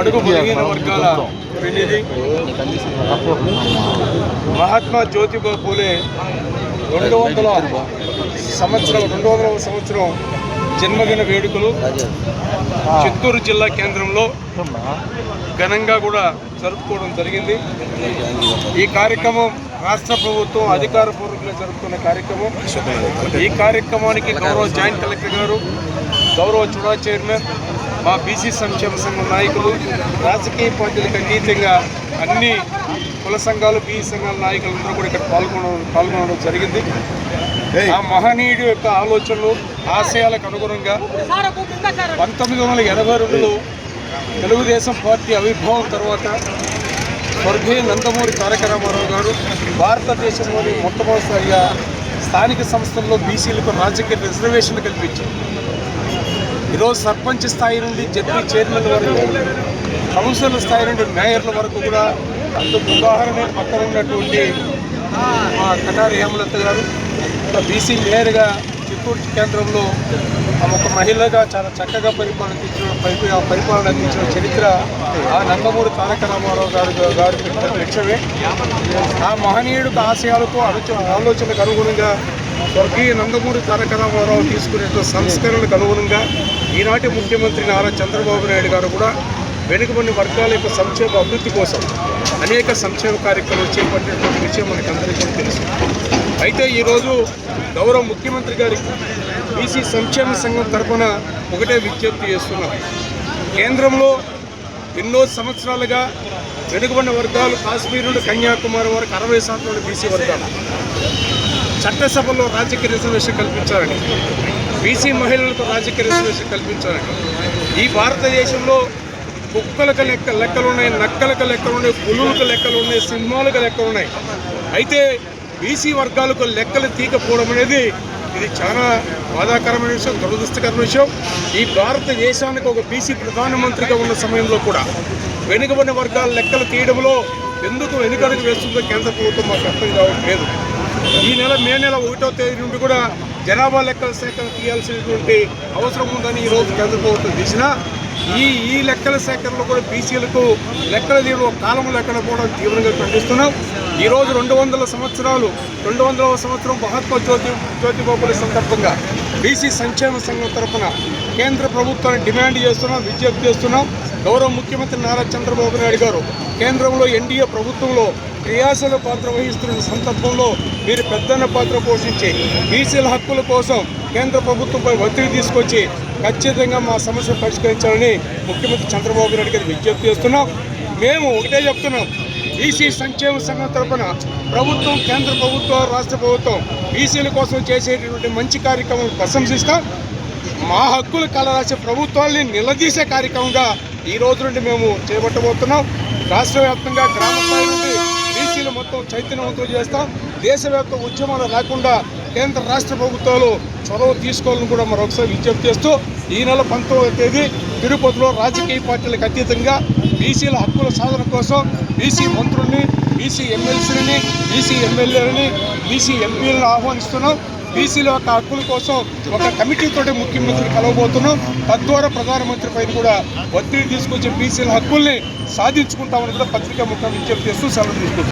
బడుగు బలహీన వర్గాల ప్రతినిధి మహాత్మా జ్యోతిబా పూలే 200వ సంవత్సరం జన్మదిన వేడుకలు చిత్తూరు జిల్లా కేంద్రంలో ఘనంగా కూడా జరుపుకోవడం జరిగింది. ఈ కార్యక్రమం రాష్ట్ర ప్రభుత్వం అధికారపూర్వకంగా జరుపుకున్న కార్యక్రమం. ఈ కార్యక్రమానికి గౌరవ జాయింట్ కలెక్టర్ గారు, గౌరవ చుడా చైర్మన్, మా బీసీ సంక్షేమ సంఘం నాయకులు, రాజకీయ పార్టీలకు అతీతంగా అన్ని కుల సంఘాలు, బీసీ సంఘాల నాయకులందరూ కూడా ఇక్కడ పాల్గొనడం జరిగింది. ఆ మహనీయుడి యొక్క ఆలోచనలు, ఆశయాలకు అనుగుణంగా 1982లో తెలుగుదేశం పార్టీ ఆవిర్భావం తర్వాత స్వర్గీయ నందమూరి తారక రామారావు గారు భారతదేశంలోని మొట్టమొదటిసారిగా స్థానిక సంస్థల్లో బీసీలకు రాజకీయ రిజర్వేషన్లు కల్పించారు. ఈరోజు సర్పంచ్ స్థాయి నుండి జడ్పీ చైర్మన్ వరకు, కౌన్సిలర్ స్థాయి నుండి మేయర్ల వరకు కూడా అందుకు ఉదాహరణ పక్కన ఉన్నటువంటి మా కటారి హేమలత గారు బీసీ మేయర్గా చిత్తూరు కేంద్రంలో ఒక మహిళగా చాలా చక్కగా పరిపాలన అందించిన చరిత్ర ఆ నందమూరి తారక రామారావు గారు పెట్టిన లక్ష్యమే. ఆ మహనీయుడికి ఆశయాలకు ఆలోచనలకు అనుగుణంగా స్వర్గీయ నందమూరి తారక రామారావు తీసుకునే సంస్కరణలకు అనుగుణంగా ఈనాటి ముఖ్యమంత్రి నారా చంద్రబాబు నాయుడు గారు కూడా వెనుకబడిన వర్గాల యొక్క సంక్షేమ అభివృద్ధి కోసం అనేక సంక్షేమ కార్యక్రమాలు చేపట్టినటువంటి విషయం మనకందరికీ తెలుసు. అయితే ఈరోజు గౌరవ ముఖ్యమంత్రి గారికి బీసీ సంక్షేమ సంఘం తరఫున ఒకటే విజ్ఞప్తి చేస్తున్నాం. కేంద్రంలో ఎన్నో సంవత్సరాలుగా వెనుకబడిన వర్గాలు కాశ్మీర్ నుండి కన్యాకుమారి వరకు 60% బీసీ వర్గాలు చట్టసభలో రాజకీయ రిజర్వేషన్ కల్పించాలని, బీసీ మహిళలకు రాజకీయ రిజర్వేషన్ కల్పించాలని. ఈ భారతదేశంలో కుక్కలకు లెక్కలున్నాయి, నక్కలకు లెక్కలున్నాయి, పులులకు లెక్కలున్నాయి, సింహాలకు లెక్కలున్నాయి. అయితే బీసీ వర్గాలకు లెక్కలు తీయకపోవడం అనేది ఇది చాలా బాధాకరమైన విషయం, దురదృష్టకరమైన విషయం. ఈ భారతదేశానికి ఒక బీసీ ప్రధానమంత్రిగా ఉన్న సమయంలో కూడా వెనుకబడిన వర్గాల లెక్కలు తీయడంలో ఎందుకు వెనుకడుగు వేస్తుందో కేంద్ర ప్రభుత్వం మాకు అర్థం కావట్లేదు. ఈ మే నెల 1వ తేదీ నుండి కూడా జనాభా లెక్కల సేకరణ తీయాల్సినటువంటి అవసరం ఉందని ఈరోజు కేంద్ర ప్రభుత్వం తీసినా ఈ లెక్కల సేకరణలో కూడా బీసీలకు లెక్కలు తీయడం ఒక కాలం లేకపోవడం తీవ్రంగా ఖండిస్తున్నాం. ఈరోజు 200వ సంవత్సరం మహాత్మా జ్యోతిబా పూలే సందర్భంగా బీసీ సంక్షేమ సంఘం తరఫున కేంద్ర ప్రభుత్వాన్ని డిమాండ్ చేస్తున్నాం, విజ్ఞప్తి చేస్తున్నాం. గౌరవ ముఖ్యమంత్రి నారా చంద్రబాబు నాయుడు గారు కేంద్రంలో ఎన్డీఏ ప్రభుత్వంలో క్రియాశీల పాత్ర వహిస్తున్న సందర్భంలో మీరు పెద్దన్న పాత్ర పోషించి బీసీల హక్కుల కోసం కేంద్ర ప్రభుత్వంపై ఒత్తిడి తీసుకొచ్చి ఖచ్చితంగా మా సమస్యను పరిష్కరించాలని ముఖ్యమంత్రి చంద్రబాబు నాయుడు గారు విజ్ఞప్తి చేస్తున్నాం. మేము ఒకటే చెప్తున్నాం, బీసీ సంక్షేమ సంఘం తరఫున ప్రభుత్వం, కేంద్ర ప్రభుత్వం, రాష్ట్ర ప్రభుత్వం బీసీల కోసం చేసేటటువంటి మంచి కార్యక్రమం ప్రశంసిస్తాం. మా హక్కులు కలరాసే ప్రభుత్వాన్ని నిలదీసే కార్యక్రమంగా ఈ రోజు నుండి మేము చేపట్టబోతున్నాం. రాష్ట్ర వ్యాప్తంగా గ్రామ స్థాయి నుండి బీసీలు మొత్తం చైతన్యవంతులు చేస్తాం. దేశవ్యాప్త ఉద్యమాలు రాకుండా కేంద్ర రాష్ట్ర ప్రభుత్వాలు చొరవ తీసుకోవాలని కూడా మరొకసారి విజ్ఞప్తి చేస్తూ ఈ నెల 19వ తేదీ తిరుపతిలో రాజకీయ పార్టీలకు అతీతంగా బీసీల హక్కుల సాధన కోసం బీసీ మంత్రుల్ని, బీసీ ఎమ్మెల్సీలని, బీసీ ఎమ్మెల్యేలని, బీసీ ఎంపీలను ఆహ్వానిస్తున్నాం. బీసీల యొక్క హక్కుల కోసం ఒక కమిటీతో ముఖ్యమంత్రిని కలవబోతున్నాం. తద్వారా ప్రధానమంత్రి పైన కూడా ఒత్తిడి తీసుకొచ్చి బీసీల హక్కుల్ని సాధించుకుంటామని కూడా పత్రికా ముఖం విజ్ఞప్తి చేస్తూ సెలవు తీసుకుంటాం.